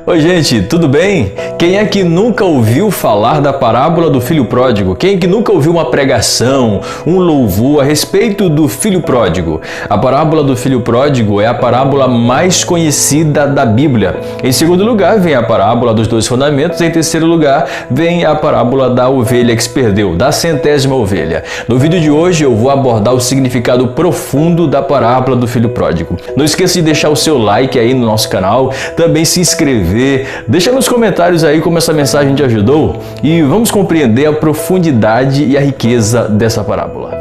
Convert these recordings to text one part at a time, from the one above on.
Oi gente, tudo bem? Quem é que nunca ouviu falar da parábola do filho pródigo? Quem é que nunca ouviu uma pregação, um louvor a respeito do filho pródigo? A parábola do filho pródigo é a parábola mais conhecida da Bíblia. Em segundo lugar vem a parábola dos dois fundamentos, em terceiro lugar vem a parábola da ovelha que se perdeu, da centésima ovelha. No vídeo de hoje eu vou abordar o significado profundo da parábola do filho pródigo. Não esqueça de deixar o seu like aí no nosso canal, também se inscrever. Deixa nos comentários aí como essa mensagem te ajudou e vamos compreender a profundidade e a riqueza dessa parábola.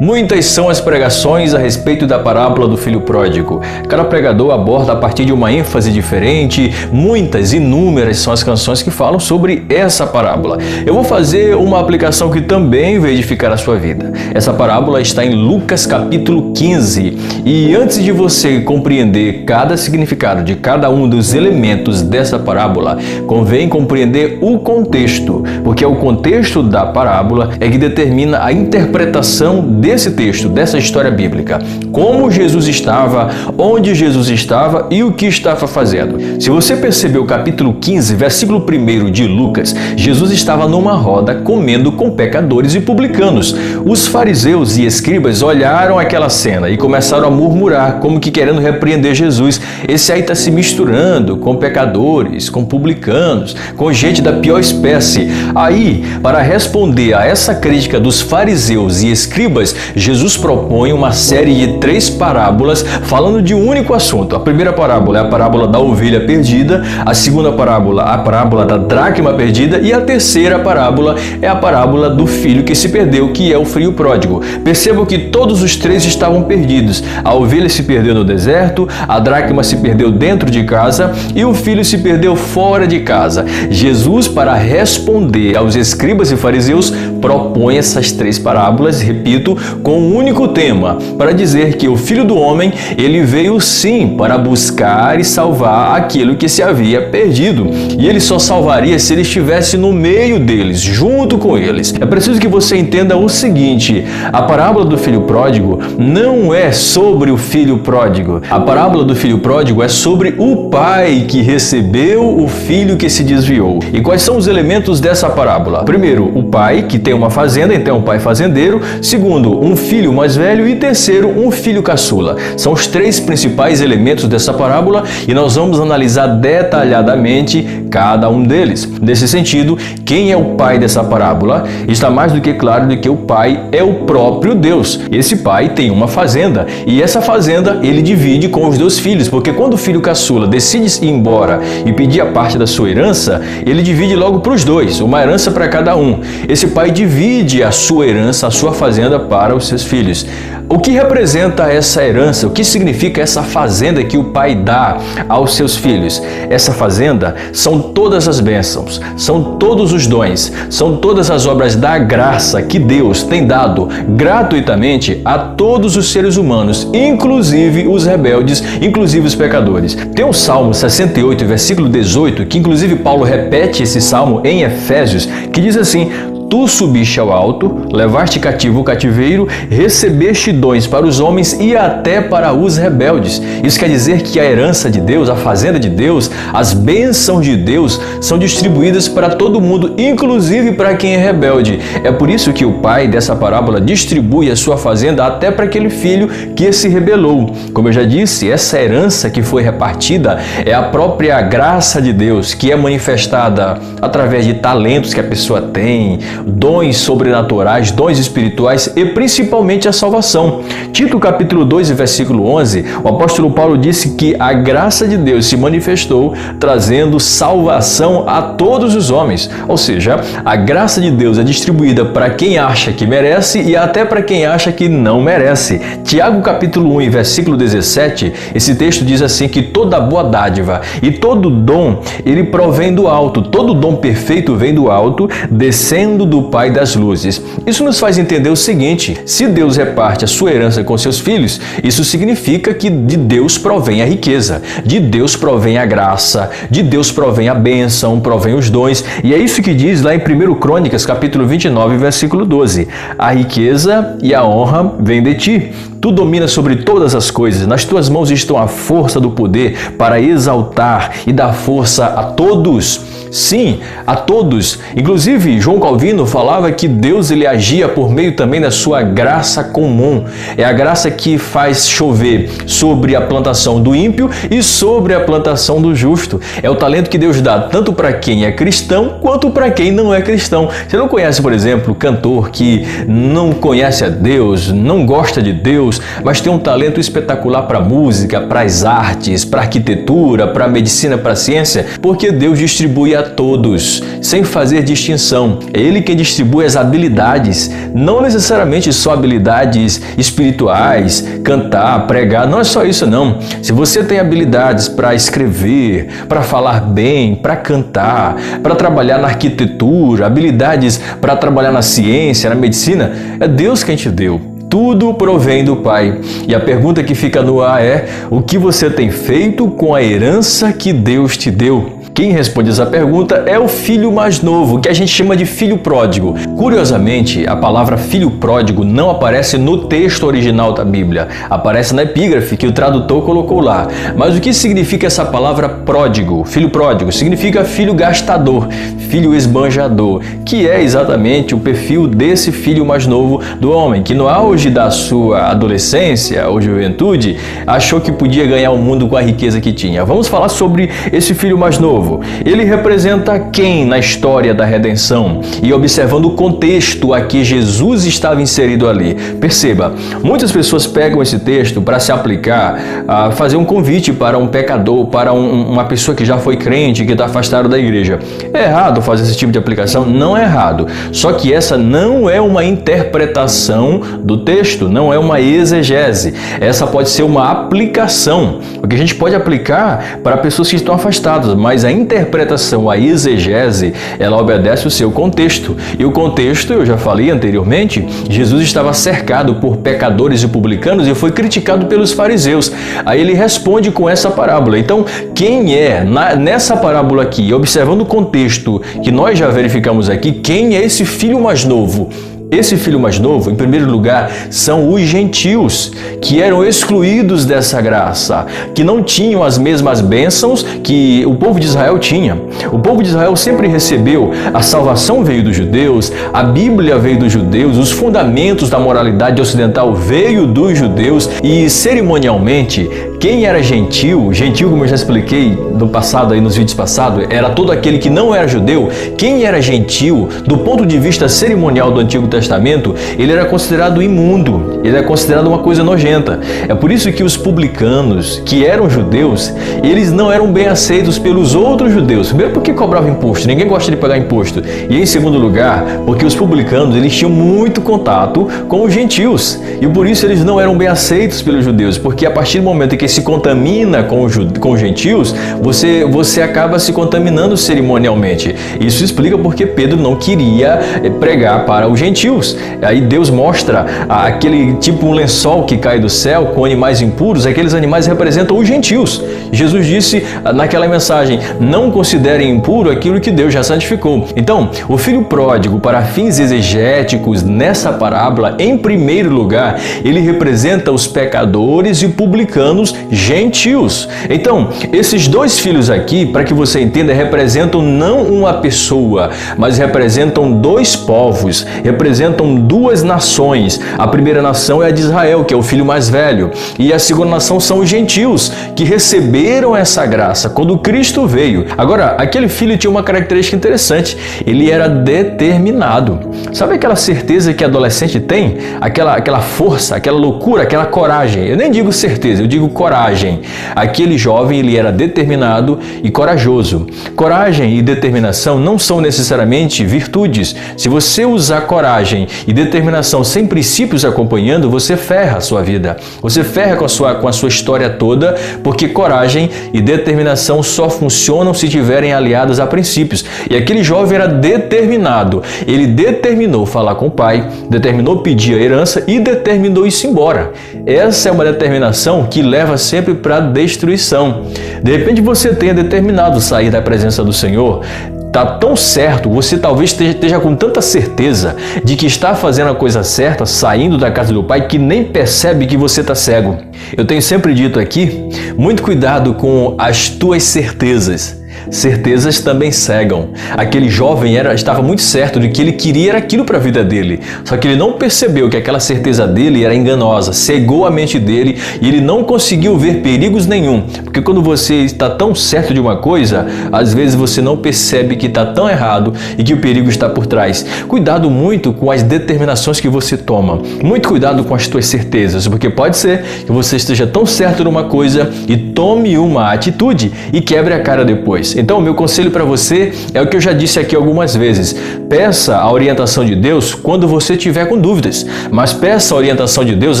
Muitas são as pregações a respeito da parábola do filho pródigo. Cada pregador aborda a partir de uma ênfase diferente. Muitas, inúmeras são as canções que falam sobre essa parábola. Eu vou fazer uma aplicação que também vai edificar a sua vida. Essa parábola está em Lucas capítulo 15. E antes de você compreender cada significado de cada um dos elementos dessa parábola, convém compreender o contexto, porque é o contexto da parábola é que determina a interpretação desse texto, dessa história bíblica. Como Jesus estava, onde Jesus estava e o que estava fazendo. Se você percebeu o capítulo 15, versículo 1 de Lucas, Jesus estava numa roda comendo com pecadores e publicanos. Os fariseus e escribas olharam aquela cena e começaram a murmurar, como que querendo repreender Jesus. Esse aí está se misturando com pecadores, com publicanos, com gente da pior espécie. Aí, para responder a essa crítica dos fariseus e escribas, Jesus propõe uma série de 3 parábolas falando de um único assunto. A primeira parábola é a parábola da ovelha perdida, a segunda parábola, a parábola da dracma perdida e a terceira parábola é a parábola do filho que se perdeu, que é o filho pródigo. Percebam que todos os 3 estavam perdidos. A ovelha se perdeu no deserto, a dracma se perdeu dentro de casa e o filho se perdeu fora de casa. Jesus, para responder aos escribas e fariseus, propõe essas 3 parábolas, repito, com um único tema, para dizer que o Filho do Homem, ele veio sim para buscar e salvar aquilo que se havia perdido. E ele só salvaria se ele estivesse no meio deles, junto com eles. É preciso que você entenda o seguinte, a parábola do filho pródigo não é sobre o filho pródigo. A parábola do filho pródigo é sobre o pai que recebeu o filho que se desviou. E quais são os elementos dessa parábola? Primeiro, o pai que tem uma fazenda, então é um pai fazendeiro. Segundo, um filho mais velho e terceiro, um filho caçula. São os 3 principais elementos dessa parábola e nós vamos analisar detalhadamente cada um deles. Nesse sentido, quem é o pai dessa parábola está mais do que claro de que o pai é o próprio Deus. Esse pai tem uma fazenda e essa fazenda ele divide com os 2 filhos, porque quando o filho caçula decide ir embora e pedir a parte da sua herança, ele divide logo para os 2, uma herança para cada um. Esse pai divide a sua herança, a sua fazenda para os seus filhos. O que representa essa herança? O que significa essa fazenda que o pai dá aos seus filhos? Essa fazenda são todas as bênçãos, são todos os dons, são todas as obras da graça que Deus tem dado gratuitamente a todos os seres humanos, inclusive os rebeldes, inclusive os pecadores. Tem o Salmo 68, versículo 18, que inclusive Paulo repete esse salmo em Efésios, que diz assim: Tu subiste ao alto, levaste cativo o cativeiro, recebeste dons para os homens e até para os rebeldes. Isso quer dizer que a herança de Deus, a fazenda de Deus, as bênçãos de Deus são distribuídas para todo mundo, inclusive para quem é rebelde. É por isso que o pai dessa parábola distribui a sua fazenda até para aquele filho que se rebelou. Como eu já disse, essa herança que foi repartida é a própria graça de Deus, que é manifestada através de talentos que a pessoa tem, dons sobrenaturais, dons espirituais e principalmente a salvação. Tito capítulo 2 e versículo 11, o apóstolo Paulo disse que a graça de Deus se manifestou trazendo salvação a todos os homens. Ou seja, a graça de Deus é distribuída para quem acha que merece e até para quem acha que não merece. Tiago capítulo 1 e versículo 17, esse texto diz assim que toda boa dádiva e todo dom, ele provém do alto. Todo dom perfeito vem do alto, descendo do do Pai das luzes. Isso nos faz entender o seguinte: se Deus reparte a sua herança com seus filhos, isso significa que de Deus provém a riqueza, de Deus provém a graça, de Deus provém a bênção, provém os dons. E é isso que diz lá em 1 Crônicas, capítulo 29, versículo 12. A riqueza e a honra vêm de ti. Tu dominas sobre todas as coisas. Nas tuas mãos estão a força do poder para exaltar e dar força a todos. Sim, a todos. Inclusive, João Calvino falava que Deus ele agia por meio também da sua graça comum. É a graça que faz chover sobre a plantação do ímpio e sobre a plantação do justo. É o talento que Deus dá tanto para quem é cristão quanto para quem não é cristão. Você não conhece, por exemplo, cantor que não conhece a Deus, não gosta de Deus, mas tem um talento espetacular para música, para as artes, para arquitetura, para medicina, para ciência, porque Deus distribui a todos, sem fazer distinção. É Ele quem distribui as habilidades, não necessariamente só habilidades espirituais, cantar, pregar, não é só isso não. Se você tem habilidades para escrever, para falar bem, para cantar, para trabalhar na arquitetura, habilidades para trabalhar na ciência, na medicina, é Deus quem te deu. Tudo provém do Pai. E a pergunta que fica no ar é: o que você tem feito com a herança que Deus te deu? Quem responde essa pergunta é o filho mais novo, que a gente chama de filho pródigo. Curiosamente, a palavra filho pródigo não aparece no texto original da Bíblia. Aparece na epígrafe que o tradutor colocou lá. Mas o que significa essa palavra pródigo? Filho pródigo significa filho gastador, filho esbanjador, que é exatamente o perfil desse filho mais novo do homem, que no auge da sua adolescência ou juventude achou que podia ganhar o mundo com a riqueza que tinha. Vamos falar sobre esse filho mais novo. Ele representa quem na história da redenção? E observando o contexto a que Jesus estava inserido ali. Perceba, muitas pessoas pegam esse texto para se aplicar a fazer um convite para um pecador, para uma pessoa que já foi crente, que está afastada da igreja. É errado fazer esse tipo de aplicação? Não é errado. Só que essa não é uma interpretação do texto, não é uma exegese. Essa pode ser uma aplicação, o que a gente pode aplicar para pessoas que estão afastadas, mas a interpretação, a exegese, ela obedece o seu contexto. E o contexto, eu já falei anteriormente, Jesus estava cercado por pecadores e publicanos e foi criticado pelos fariseus. Aí ele responde com essa parábola. Então, quem é, nessa parábola aqui, observando o contexto que nós já verificamos aqui, quem é esse filho mais novo? Esse filho mais novo, em primeiro lugar, são os gentios, que eram excluídos dessa graça, que não tinham as mesmas bênçãos que o povo de Israel tinha. O povo de Israel sempre recebeu, a salvação veio dos judeus, a Bíblia veio dos judeus, os fundamentos da moralidade ocidental veio dos judeus e cerimonialmente, quem era gentil, como eu já expliquei no passado, aí nos vídeos passados, era todo aquele que não era judeu. Quem era gentil, do ponto de vista cerimonial do Antigo Testamento, ele era considerado imundo, ele era considerado uma coisa nojenta. É por isso que os publicanos, que eram judeus, eles não eram bem aceitos pelos outros judeus. Primeiro porque cobravam imposto, ninguém gosta de pagar imposto. E em segundo lugar, porque os publicanos, eles tinham muito contato com os gentios. E por isso eles não eram bem aceitos pelos judeus, porque a partir do momento em que se contamina com os gentios, você acaba se contaminando cerimonialmente. Isso explica porque Pedro não queria pregar para os gentios. Aí Deus mostra aquele tipo um lençol que cai do céu com animais impuros. Aqueles animais representam os gentios. Jesus disse naquela mensagem: não considerem impuro aquilo que Deus já santificou. Então, o filho pródigo, para fins exegéticos, nessa parábola, em primeiro lugar, ele representa os pecadores e publicanos gentios. Então, esses dois filhos aqui, para que você entenda, representam não uma pessoa, mas representam dois povos, representam duas nações. A primeira nação é a de Israel, que é o filho mais velho, e a segunda nação são os gentios, que receberam essa graça quando Cristo veio. Agora, aquele filho tinha uma característica interessante: ele era determinado. Sabe aquela certeza que adolescente tem? Aquela força, aquela loucura, aquela coragem. Eu nem digo certeza, eu digo coragem. Aquele jovem, ele era determinado e corajoso. Coragem e determinação não são necessariamente virtudes. Se você usar coragem coragem e determinação sem princípios acompanhando, você ferra a sua vida. Você ferra com a sua história toda, porque coragem e determinação só funcionam se estiverem aliadas a princípios. E aquele jovem era determinado. Ele determinou falar com o pai, determinou pedir a herança e determinou ir-se embora. Essa é uma determinação que leva sempre para a destruição. De repente você tenha determinado sair da presença do Senhor, está tão certo, você talvez esteja com tanta certeza de que está fazendo a coisa certa, saindo da casa do Pai, que nem percebe que você está cego. Eu tenho sempre dito aqui, muito cuidado com as tuas certezas. Certezas também cegam. Aquele jovem estava muito certo de que ele queria era aquilo para a vida dele. Só que ele não percebeu que aquela certeza dele era enganosa, cegou a mente dele e ele não conseguiu ver perigos nenhum. Porque quando você está tão certo de uma coisa, às vezes você não percebe que está tão errado e que o perigo está por trás. Cuidado muito com as determinações que você toma. Muito cuidado com as tuas certezas, porque pode ser que você esteja tão certo de uma coisa e tome uma atitude e quebre a cara depois. Então, o meu conselho para você é o que eu já disse aqui algumas vezes. Peça a orientação de Deus quando você tiver com dúvidas, mas peça a orientação de Deus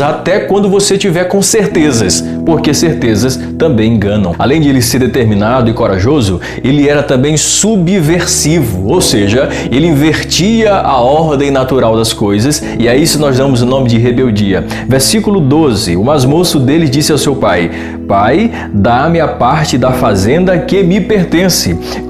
até quando você tiver com certezas, porque certezas também enganam. Além de ele ser determinado e corajoso, ele era também subversivo, ou seja, ele invertia a ordem natural das coisas, e a isso nós damos o nome de rebeldia. Versículo 12, o mais moço dele disse ao seu pai: Pai, dá-me a parte da fazenda que me pertence.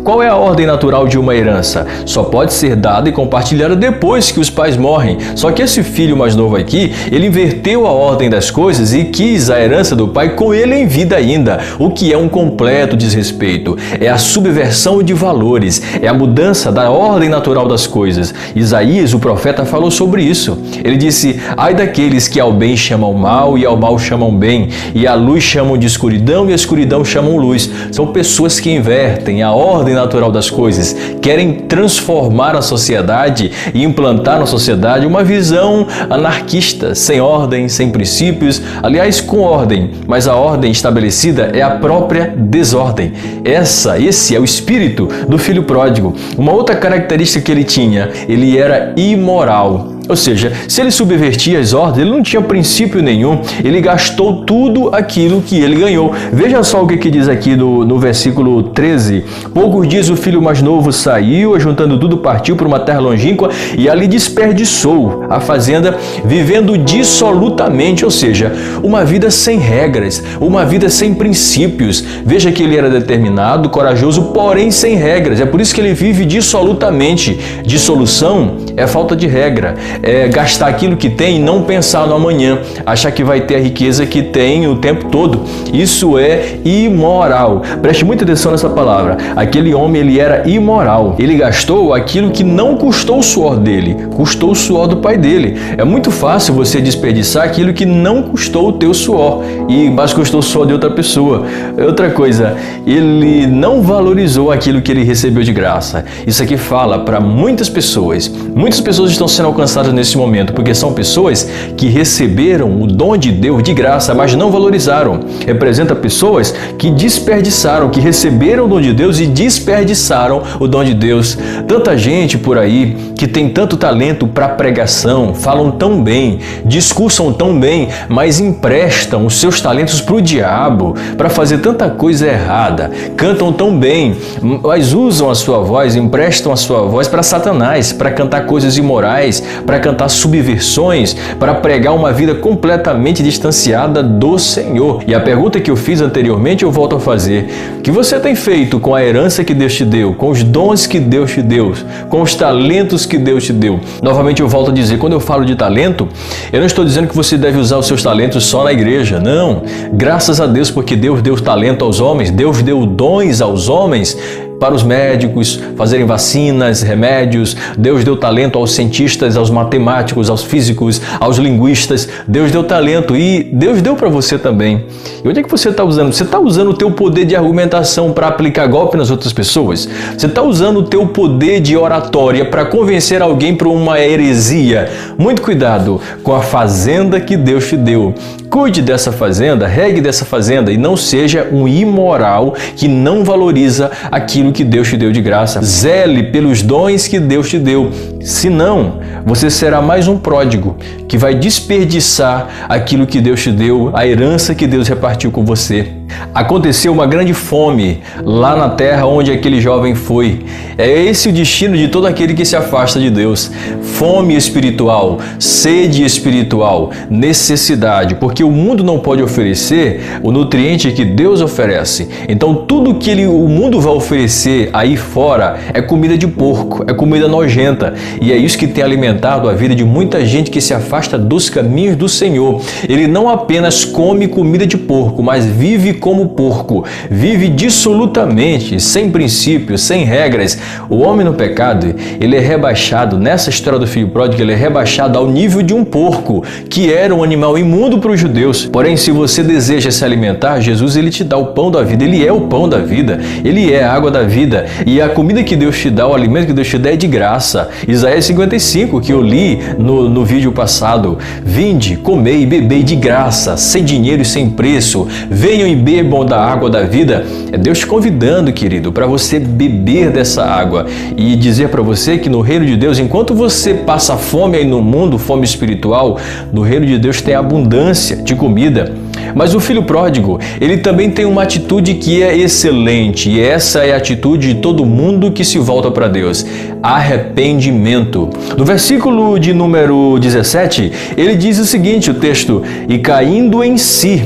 Qual é a ordem natural de uma herança? Só pode ser dada e compartilhada depois que os pais morrem. Só que esse filho mais novo aqui, ele inverteu a ordem das coisas e quis a herança do pai com ele em vida ainda, o que é um completo desrespeito. É a subversão de valores, é a mudança da ordem natural das coisas. Isaías, o profeta, falou sobre isso. Ele disse: ai daqueles que ao bem chamam mal e ao mal chamam bem, e a luz chamam de escuridão e a escuridão chamam luz. São pessoas que invertem a ordem natural das coisas, querem transformar a sociedade e implantar na sociedade uma visão anarquista, sem ordem, sem princípios, aliás, com ordem, mas a ordem estabelecida é a própria desordem. Esse é o espírito do filho pródigo. Uma outra característica que ele tinha, ele era imoral. Ou seja, se ele subvertia as ordens, ele não tinha princípio nenhum, ele gastou tudo aquilo que ele ganhou. Veja só o que diz aqui no versículo 13. Poucos dias o filho mais novo saiu, ajuntando tudo, partiu para uma terra longínqua e ali desperdiçou a fazenda, vivendo dissolutamente, ou seja, uma vida sem regras, uma vida sem princípios. Veja que ele era determinado, corajoso, porém sem regras. É por isso que ele vive dissolutamente. Dissolução é falta de regra. É gastar aquilo que tem e não pensar no amanhã, achar que vai ter a riqueza que tem o tempo todo. Isso é imoral. Preste muita atenção nessa palavra. Aquele homem, ele era imoral. Ele gastou aquilo que não custou o suor dele, custou o suor do pai dele. É muito fácil você desperdiçar aquilo que não custou o teu suor, mas custou o suor de outra pessoa. Outra coisa, ele não valorizou aquilo que ele recebeu de graça. Isso aqui fala para muitas pessoas. Muitas pessoas estão sendo alcançadas nesse momento, porque são pessoas que receberam o dom de Deus de graça, mas não valorizaram. Representa pessoas que desperdiçaram, que receberam o dom de Deus e desperdiçaram o dom de Deus. Tanta gente por aí que tem tanto talento para pregação, falam tão bem, discursam tão bem, mas emprestam os seus talentos para o diabo, para fazer tanta coisa errada. Cantam tão bem, mas usam a sua voz, emprestam a sua voz para Satanás, para cantar coisas imorais, para cantar subversões, para pregar uma vida completamente distanciada do Senhor. E a pergunta que eu fiz anteriormente, eu volto a fazer: o que você tem feito com a herança que Deus te deu, com os dons que Deus te deu, com os talentos que Deus te deu? Novamente eu volto a dizer, quando eu falo de talento, eu não estou dizendo que você deve usar os seus talentos só na igreja, não. Graças a Deus, porque Deus deu talento aos homens, Deus deu dons aos homens, para os médicos fazerem vacinas, remédios. Deus deu talento aos cientistas, aos matemáticos, aos físicos, aos linguistas. Deus deu talento e Deus deu para você também. E onde é que você está usando? Você está usando o teu poder de argumentação para aplicar golpe nas outras pessoas? Você está usando o teu poder de oratória para convencer alguém para uma heresia? Muito cuidado com a fazenda que Deus te deu. cuide dessa fazenda, regue dessa fazenda e não seja um imoral que não valoriza aquilo que Deus te deu de graça. Zele pelos dons que Deus te deu. Senão, você será mais um pródigo que vai desperdiçar aquilo que Deus te deu, a herança que Deus repartiu com você. Aconteceu uma grande fome lá na terra onde aquele jovem foi. É esse o destino de todo aquele que se afasta de Deus. Fome espiritual, sede espiritual, necessidade, porque o mundo não pode oferecer o nutriente que Deus oferece. Então tudo que o mundo vai oferecer aí fora é comida de porco, é comida nojenta. E é isso que tem alimentado a vida de muita gente que se afasta dos caminhos do Senhor. Ele não apenas come comida de porco, mas vive como porco, vive dissolutamente, sem princípios, sem regras. O homem no pecado, ele é rebaixado, nessa história do filho pródigo, ele é rebaixado ao nível de um porco, que era um animal imundo para os judeus. Porém, se você deseja se alimentar, Jesus, ele te dá o pão da vida, ele é o pão da vida, ele é a água da vida, e a comida que Deus te dá, o alimento que Deus te dá é de graça. Isaías 55, que eu li no vídeo passado: vinde, comei e bebei de graça, sem dinheiro e sem preço, venham e bebam da água da vida. É Deus te convidando, querido, para você beber dessa água e dizer para você que no reino de Deus, enquanto você passa fome aí no mundo, fome espiritual, no reino de Deus tem abundância de comida. Mas o filho pródigo, ele também tem uma atitude que é excelente, e essa é a atitude de todo mundo que se volta para Deus: arrependimento. No versículo de número 17, ele diz o seguinte, o texto: e caindo em si.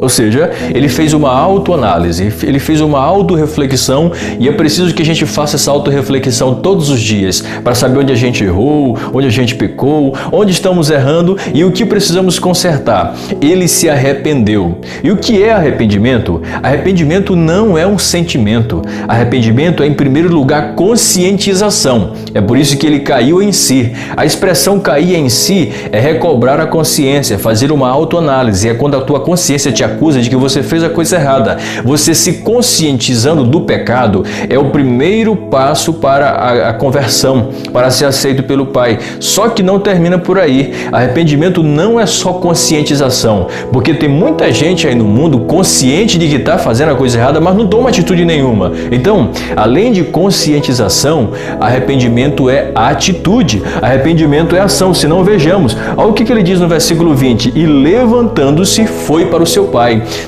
Ou seja, ele fez uma autoanálise, ele fez uma autorreflexão, e é preciso que a gente faça essa autorreflexão todos os dias para saber onde a gente errou, onde a gente pecou, onde estamos errando e o que precisamos consertar. Ele se arrependeu. E o que é arrependimento? Arrependimento não é um sentimento. Arrependimento é, em primeiro lugar, conscientização. É por isso que ele caiu em si. A expressão cair em si é recobrar a consciência, fazer uma autoanálise. É quando a tua consciência te acusa de que você fez a coisa errada. Você se conscientizando do pecado é o primeiro passo para a conversão, para ser aceito pelo Pai. Só que não termina por aí. Arrependimento não é só conscientização, porque tem muita gente aí no mundo consciente de que está fazendo a coisa errada, mas não toma atitude nenhuma. Então, além de conscientização, arrependimento é atitude, arrependimento é ação. Se não, vejamos. Olha o que ele diz no versículo 20: e levantando-se foi para o seu pai.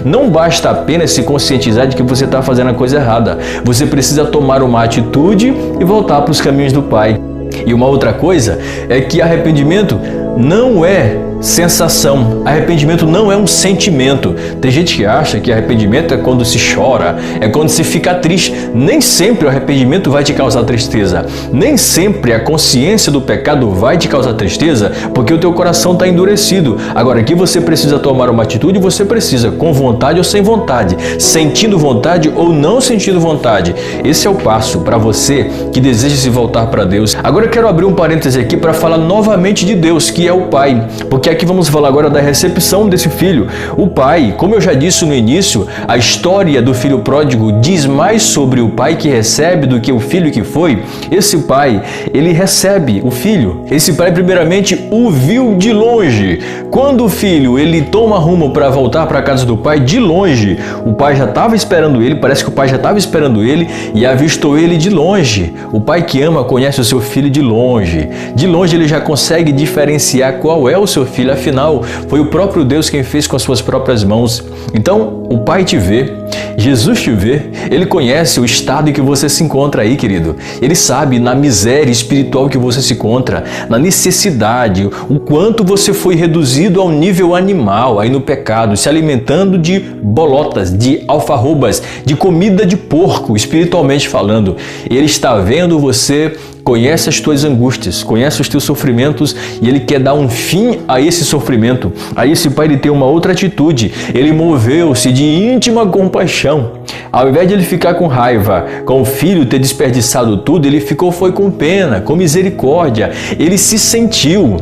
Não basta apenas se conscientizar de que você está fazendo a coisa errada. Você precisa tomar uma atitude e voltar para os caminhos do Pai. E uma outra coisa é que arrependimento não é sensação, arrependimento não é um sentimento. Tem gente que acha que arrependimento é quando se chora, é quando se fica triste. Nem sempre o arrependimento vai te causar tristeza, nem sempre a consciência do pecado vai te causar tristeza, porque o teu coração está endurecido. Agora, aqui você precisa tomar uma atitude, você precisa, com vontade ou sem vontade, sentindo vontade ou não sentindo vontade. Esse é o passo para você que deseja se voltar para Deus. Agora eu quero abrir um parêntese aqui para falar novamente de Deus, que é o Pai, porque aqui vamos falar agora da recepção desse filho. O pai, como eu já disse no início, a história do filho pródigo diz mais sobre o pai que recebe do que o filho que foi. Esse pai, ele recebe o filho. Esse pai, primeiramente, o viu de longe. Quando o filho, ele toma rumo para voltar para a casa do pai, de longe, o pai já estava esperando ele, parece que o pai já estava esperando ele e avistou ele de longe. O pai que ama conhece o seu filho de longe. De longe ele já consegue diferenciar qual é o seu filho. Afinal, foi o próprio Deus quem fez com as suas próprias mãos. Então, o Pai te vê, Jesus te vê, Ele conhece o estado em que você se encontra aí, querido. Ele sabe na miséria espiritual que você se encontra, na necessidade, o quanto você foi reduzido ao nível animal, aí no pecado, se alimentando de bolotas, de alfarrobas, de comida de porco, espiritualmente falando. Ele está vendo você, conhece as tuas angústias, conhece os teus sofrimentos e Ele quer dar um fim a esse sofrimento. Aí esse pai, ele tem uma outra atitude. Ele moveu-se de íntima compaixão compaixão. Ao invés de ele ficar com raiva, com o filho ter desperdiçado tudo, ele foi com pena, com misericórdia. Ele se sentiu.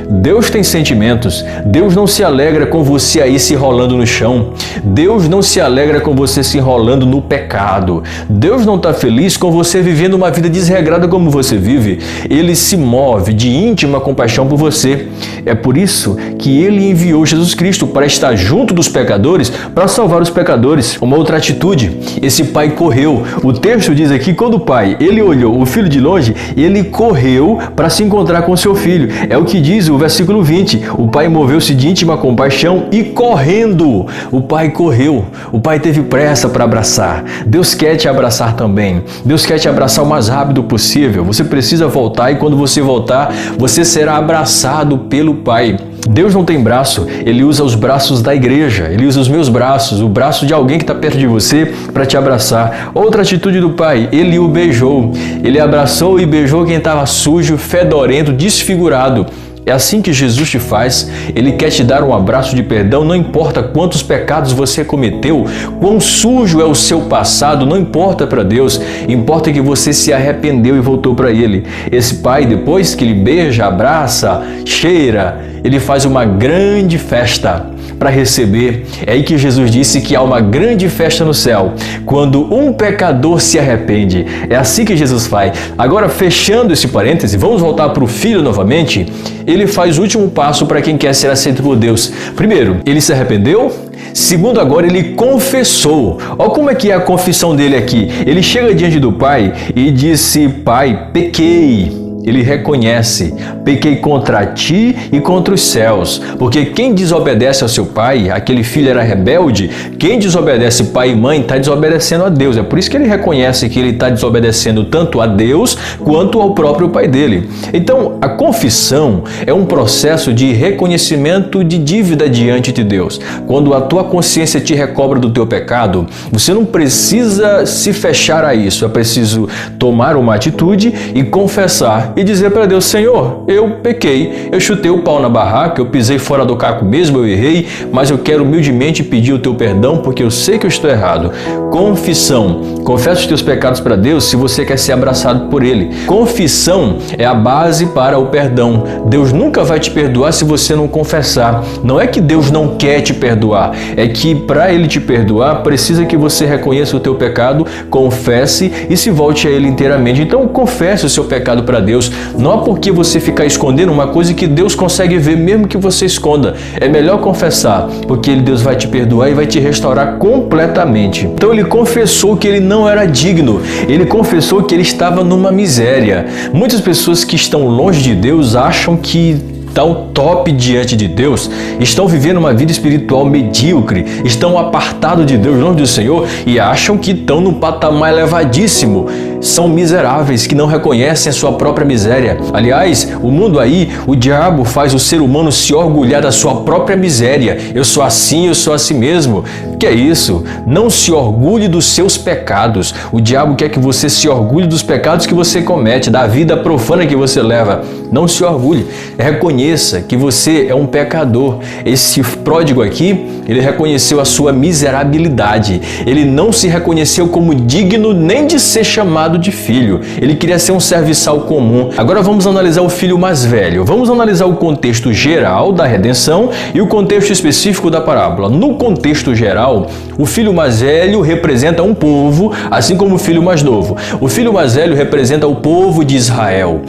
Deus tem sentimentos. Deus não se alegra com você aí se enrolando no chão. Deus não se alegra com você se enrolando no pecado. Deus não está feliz com você vivendo uma vida desregrada como você vive. Ele se move de íntima compaixão por você. É por isso que ele enviou Jesus Cristo para estar junto dos pecadores, para salvar os pecadores. Uma outra atitude. Esse pai correu. O texto diz aqui, quando o pai, ele olhou o filho de longe, ele correu para se encontrar com seu filho. É o que diz o versículo 20. O pai moveu-se de íntima compaixão e correndo. O pai correu. O pai teve pressa para abraçar. Deus quer te abraçar também. Deus quer te abraçar o mais rápido possível. Você precisa voltar e quando você voltar, você será abraçado pelo pai. Deus não tem braço, Ele usa os braços da igreja, Ele usa os meus braços, o braço de alguém que está perto de você para te abraçar. Outra atitude do pai, Ele o beijou. Ele abraçou e beijou quem estava sujo, fedorento, desfigurado. É assim que Jesus te faz. Ele quer te dar um abraço de perdão, não importa quantos pecados você cometeu, quão sujo é o seu passado, não importa para Deus, importa que você se arrependeu e voltou para Ele. Esse pai, depois que ele beija, abraça, cheira, ele faz uma grande festa para receber. É aí que Jesus disse que há uma grande festa no céu, quando um pecador se arrepende. É assim que Jesus faz. Agora, fechando esse parêntese, vamos voltar para o Filho novamente. Ele faz o último passo para quem quer ser aceito por Deus. Primeiro, ele se arrependeu. Segundo, agora ele confessou. Olha como é que é a confissão dele aqui. Ele chega diante do Pai e disse: Pai, pequei. Ele reconhece, pequei contra ti e contra os céus, porque quem desobedece ao seu pai, aquele filho era rebelde, quem desobedece pai e mãe está desobedecendo a Deus. É por isso que ele reconhece que ele está desobedecendo tanto a Deus quanto ao próprio pai dele. Então, a confissão é um processo de reconhecimento de dívida diante de Deus. Quando a tua consciência te recobra do teu pecado, você não precisa se fechar a isso, é preciso tomar uma atitude e confessar e dizer para Deus: Senhor, eu pequei, eu chutei o pau na barraca, eu pisei fora do caco mesmo, eu errei, mas eu quero humildemente pedir o teu perdão porque eu sei que eu estou errado. Confissão. Confessa os teus pecados para Deus se você quer ser abraçado por Ele. Confissão é a base para o perdão. Deus nunca vai te perdoar se você não confessar. Não é que Deus não quer te perdoar, é que para Ele te perdoar, precisa que você reconheça o teu pecado, confesse e se volte a Ele inteiramente. Então, confesse o seu pecado para Deus. Não há por que você ficar escondendo uma coisa que Deus consegue ver mesmo que você esconda. É melhor confessar, porque Deus vai te perdoar e vai te restaurar completamente. Então ele confessou que ele não era digno. Ele confessou que ele estava numa miséria. Muitas pessoas que estão longe de Deus acham que estão top diante de Deus, estão vivendo uma vida espiritual medíocre, estão apartados de Deus, longe do Senhor, e acham que estão num patamar elevadíssimo. São miseráveis que não reconhecem a sua própria miséria. Aliás, o mundo aí, o diabo faz o ser humano se orgulhar da sua própria miséria. Eu sou assim mesmo. Que é isso? Não se orgulhe dos seus pecados. O diabo quer que você se orgulhe dos pecados que você comete, da vida profana que você leva. Não se orgulhe. Reconheça que você é um pecador. Esse pródigo aqui, ele reconheceu a sua miserabilidade. Ele não se reconheceu como digno nem de ser chamado de filho. Ele queria ser um serviçal comum. Agora vamos analisar o filho mais velho. Vamos analisar o contexto geral da redenção e o contexto específico da parábola. No contexto geral, o filho mais velho representa um povo, assim como o filho mais novo. O filho mais velho representa o povo de Israel.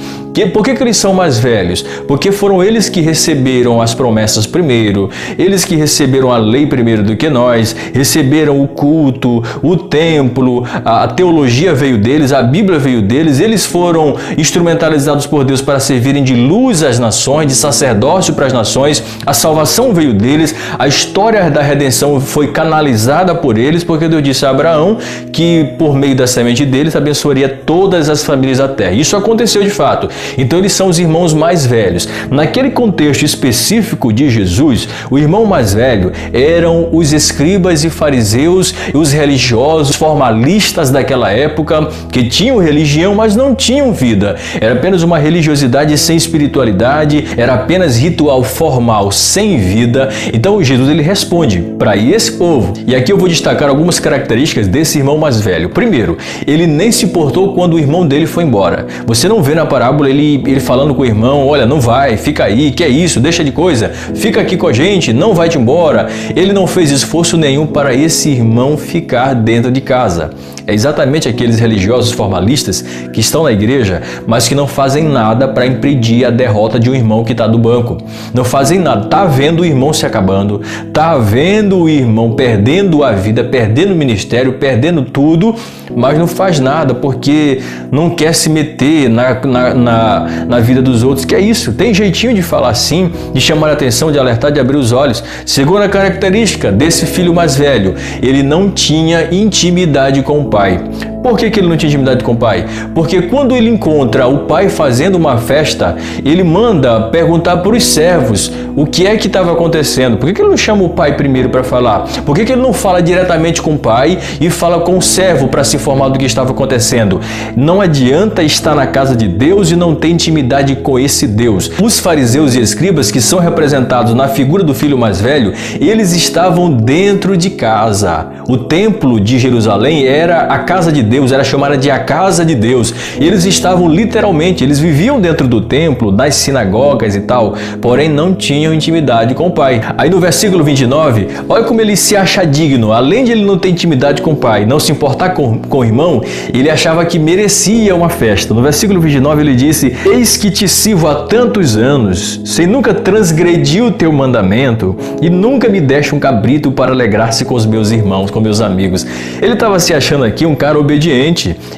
Por que eles são mais velhos? Porque foram eles que receberam as promessas primeiro, eles que receberam a lei primeiro do que nós, receberam o culto, o templo, a teologia veio deles, a Bíblia veio deles, eles foram instrumentalizados por Deus para servirem de luz às nações, de sacerdócio para as nações, a salvação veio deles, a história da redenção foi canalizada por eles, porque Deus disse a Abraão que por meio da semente deles abençoaria todas as famílias da terra. Isso aconteceu de fato. Então eles são os irmãos mais velhos. Naquele contexto específico de Jesus, o irmão mais velho eram os escribas e fariseus e os religiosos formalistas daquela época que tinham religião, mas não tinham vida. Era apenas uma religiosidade sem espiritualidade, era apenas ritual formal sem vida. Então Jesus ele responde para esse povo. E aqui eu vou destacar algumas características desse irmão mais velho. Primeiro, ele nem se importou quando o irmão dele foi embora. Você não vê na parábola ele falando com o irmão, olha, não vai, fica aí, que é isso, deixa de coisa, fica aqui com a gente, não vai-te embora. Ele não fez esforço nenhum para esse irmão ficar dentro de casa. É exatamente aqueles religiosos formalistas que estão na igreja, mas que não fazem nada para impedir a derrota de um irmão que está do banco. Não fazem nada. Está vendo o irmão se acabando, está vendo o irmão perdendo a vida, perdendo o ministério, perdendo tudo, mas não faz nada porque não quer se meter na vida dos outros. Que é isso? Tem jeitinho de falar assim, de chamar a atenção, de alertar, de abrir os olhos. Segunda característica desse filho mais velho, ele não tinha intimidade com o pai. Por que ele não tinha intimidade com o pai? Porque quando ele encontra o pai fazendo uma festa, ele manda perguntar para os servos o que é que estava acontecendo. Por que ele não chama o pai primeiro para falar? Por que ele não fala diretamente com o pai e fala com o servo para se informar do que estava acontecendo? Não adianta estar na casa de Deus e não ter intimidade com esse Deus. Os fariseus e escribas, que são representados na figura do filho mais velho, eles estavam dentro de casa. O templo de Jerusalém era a casa de Deus, era chamada de a casa de Deus. Eles estavam literalmente, eles viviam dentro do templo, das sinagogas e tal, porém não tinham intimidade com o pai. Aí no versículo 29, olha como ele se acha digno. Além de ele não ter intimidade com o pai, não se importar com o irmão, ele achava que merecia uma festa. No versículo 29 ele disse: eis que te sirvo há tantos anos, sem nunca transgredir o teu mandamento, e nunca me deste um cabrito para alegrar-se com os meus irmãos, com meus amigos. Ele estava se achando aqui um cara obediente.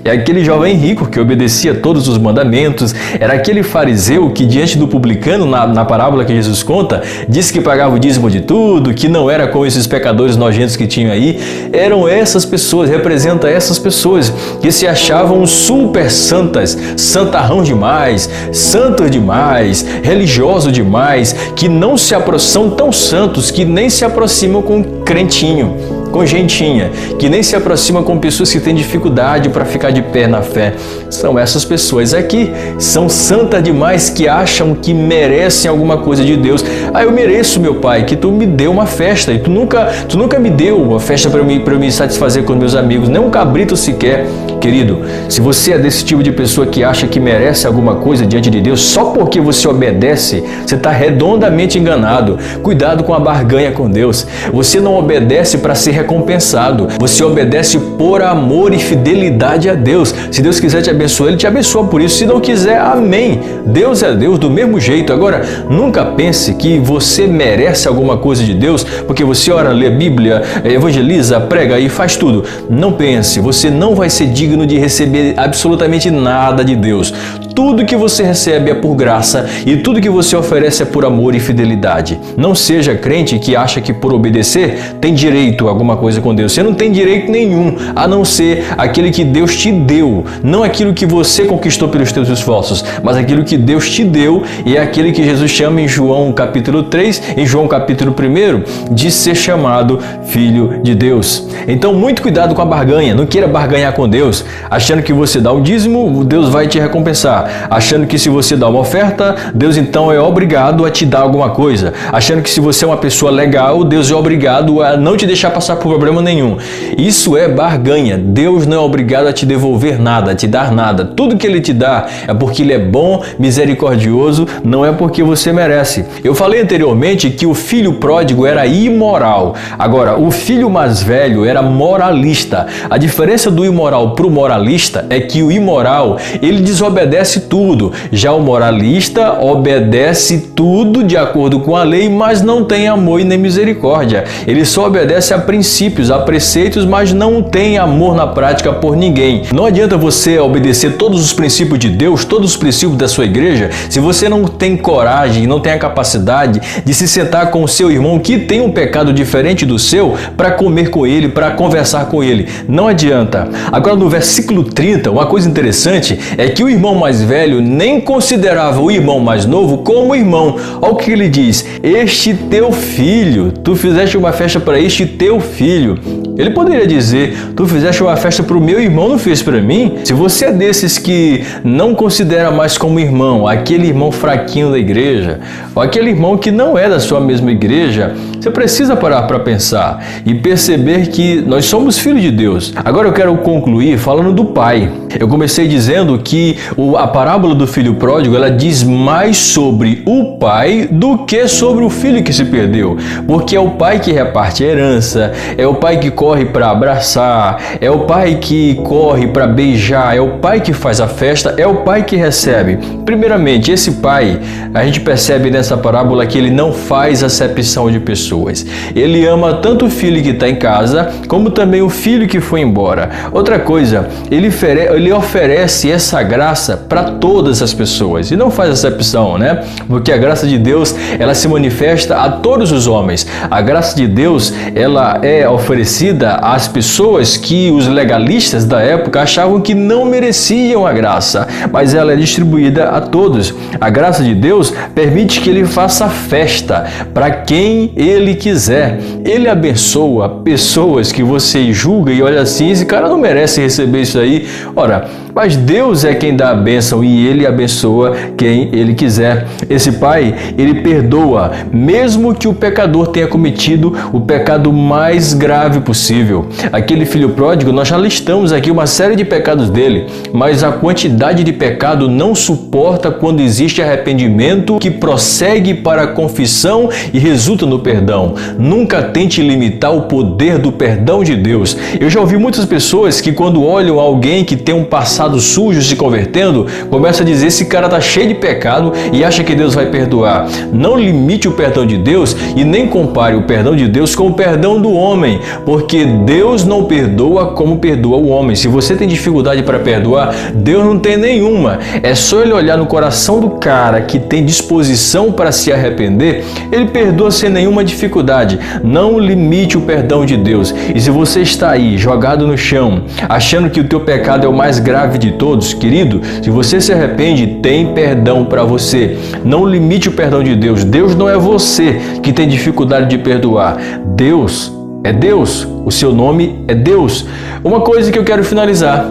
É aquele jovem rico que obedecia todos os mandamentos. Era aquele fariseu que diante do publicano, na parábola que Jesus conta, disse que pagava o dízimo de tudo, que não era como esses pecadores nojentos que tinham aí. Eram essas pessoas, representa essas pessoas que se achavam super santas, santarrão demais, santos demais, religiosos demais, que não se são tão santos que nem se aproximam com crentinho, com gentinha, que nem se aproxima com pessoas que têm dificuldade para ficar de pé na fé. São essas pessoas aqui, são santas demais, que acham que merecem alguma coisa de Deus. Ah, eu mereço, meu pai, que tu me deu uma festa, e tu nunca me deu uma festa para eu me satisfazer com meus amigos, nem um cabrito sequer. Querido, se você é desse tipo de pessoa que acha que merece alguma coisa diante de Deus, só porque você obedece, você está redondamente enganado. Cuidado com a barganha com Deus. Você não obedece para ser recompensado. Você obedece por amor e fidelidade a Deus. Se Deus quiser te abençoar, Ele te abençoa por isso. Se não quiser, amém. Deus é Deus do mesmo jeito. Agora, nunca pense que você merece alguma coisa de Deus porque você ora, lê a Bíblia, evangeliza, prega e faz tudo. Não pense, você não vai ser digno de receber absolutamente nada de Deus. Tudo que você recebe é por graça e tudo que você oferece é por amor e fidelidade. Não seja crente que acha que por obedecer tem direito a alguma coisa com Deus. Você não tem direito nenhum, a não ser aquele que Deus te deu. Não aquilo que você conquistou pelos teus esforços, mas aquilo que Deus te deu, e é aquele que Jesus chama em João capítulo 3, em João capítulo 1, de ser chamado Filho de Deus. Então muito cuidado com a barganha. Não queira barganhar com Deus, achando que você dá um dízimo, Deus vai te recompensar. Achando que se você dá uma oferta, Deus então é obrigado a te dar alguma coisa. Achando que se você é uma pessoa legal, Deus é obrigado a não te deixar passar por problema nenhum. Isso é barganha. Deus não é obrigado a te devolver nada, a te dar nada. Tudo que Ele te dá é porque Ele é bom, misericordioso, não é porque você merece. Eu falei anteriormente que o filho pródigo era imoral. Agora, o filho mais velho era moralista. A diferença do imoral para o moralista é que o imoral, ele desobedece tudo. Já o moralista obedece tudo de acordo com a lei, mas não tem amor e nem misericórdia. Ele só obedece a princípios, a preceitos, mas não tem amor na prática por ninguém. Não adianta você obedecer todos os princípios de Deus, todos os princípios da sua igreja, se você não tem coragem, não tem a capacidade de se sentar com o seu irmão que tem um pecado diferente do seu, para comer com ele, para conversar com ele. Não adianta. Agora no versículo 30, uma coisa interessante é que o irmão mais velho nem considerava o irmão mais novo como irmão. Olha o que ele diz: este teu filho, tu fizeste uma festa para este teu filho. Ele poderia dizer: tu fizeste uma festa para o meu irmão, não fez para mim? Se você é desses que não considera mais como irmão aquele irmão fraquinho da igreja, ou aquele irmão que não é da sua mesma igreja, você precisa parar para pensar e perceber que nós somos filhos de Deus. Agora eu quero concluir falando do pai. Eu comecei dizendo que a parábola do filho pródigo, ela diz mais sobre o pai do que sobre o filho que se perdeu, porque é o pai que reparte a herança, é o pai que corre para abraçar, é o pai que corre para beijar, é o pai que faz a festa, é o pai que recebe. Primeiramente, esse pai, a gente percebe nessa parábola que ele não faz acepção de pessoas. Ele ama tanto o filho que está em casa, como também o filho que foi embora. Outra coisa, ele oferece essa graça para todas as pessoas e não faz acepção, né? Porque a graça de Deus, ela se manifesta a todos os homens. A graça de Deus, ela é oferecida às pessoas que os legalistas da época achavam que não mereciam a graça, mas ela é distribuída a todos. A graça de Deus permite que ele faça festa para quem ele quiser. Ele abençoa pessoas que você julga e olha assim: esse cara não merece receber isso aí. Ora, mas Deus é quem dá a bênção e ele abençoa quem ele quiser. Esse pai, ele perdoa, mesmo que o pecador tenha cometido o pecado mais grave possível. Aquele filho pródigo, nós já listamos aqui uma série de pecados dele, mas a quantidade de pecado não suporta quando existe arrependimento que prossegue para a confissão e resulta no perdão. Nunca tente limitar o poder do perdão de Deus. Eu já ouvi muitas pessoas que, quando olham alguém que tem um passado sujo se convertendo, começa a dizer: esse cara está cheio de pecado, e acha que Deus vai perdoar. Não limite o perdão de Deus e nem compare o perdão de Deus com o perdão do homem, porque Deus não perdoa como perdoa o homem. Se você tem dificuldade para perdoar, Deus não tem nenhuma. É só ele olhar no coração do cara que tem disposição para se arrepender, ele perdoa sem nenhuma dificuldade. Não limite o perdão de Deus. E se você está aí jogado no chão, achando que o teu pecado é o mais grave de todos, querido, se você se arrepende, tem perdão para você. Não limite o perdão de Deus. Deus não é você que tem dificuldade de perdoar. Deus é Deus. O seu nome é Deus. Uma coisa que eu quero finalizar: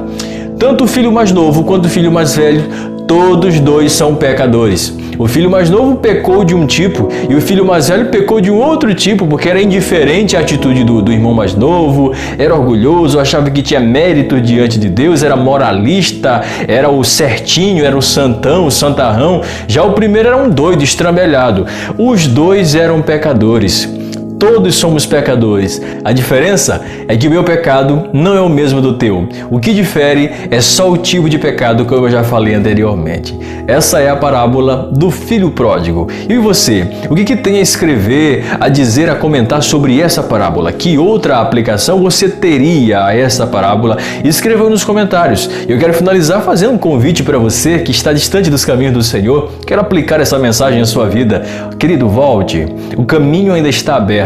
tanto o filho mais novo quanto o filho mais velho, todos dois são pecadores. O filho mais novo pecou de um tipo e o filho mais velho pecou de um outro tipo, porque era indiferente à atitude do irmão mais novo, era orgulhoso, achava que tinha mérito diante de Deus, era moralista, era o certinho, era o santão, o santarrão. Já o primeiro era um doido, estrambelhado. Os dois eram pecadores. Todos somos pecadores. A diferença é que o meu pecado não é o mesmo do teu. O que difere é só o tipo de pecado, como eu já falei anteriormente. Essa é a parábola do filho pródigo. E você? O que tem a escrever, a dizer, a comentar sobre essa parábola? Que outra aplicação você teria a essa parábola? Escreva nos comentários. Eu quero finalizar fazendo um convite para você que está distante dos caminhos do Senhor, quero aplicar essa mensagem à sua vida. Querido, volte. O caminho ainda está aberto.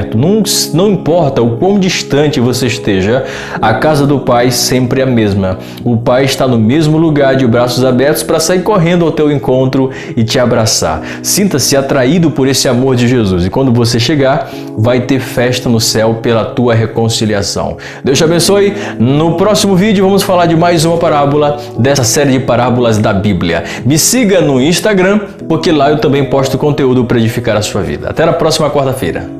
Não importa o quão distante você esteja, a casa do Pai sempre é a mesma. O Pai está no mesmo lugar, de braços abertos, para sair correndo ao teu encontro e te abraçar. Sinta-se atraído por esse amor de Jesus, e quando você chegar, vai ter festa no céu pela tua reconciliação. Deus te abençoe. No próximo vídeo vamos falar de mais uma parábola dessa série de parábolas da Bíblia. Me siga no Instagram, porque lá eu também posto conteúdo para edificar a sua vida. Até na próxima quarta-feira.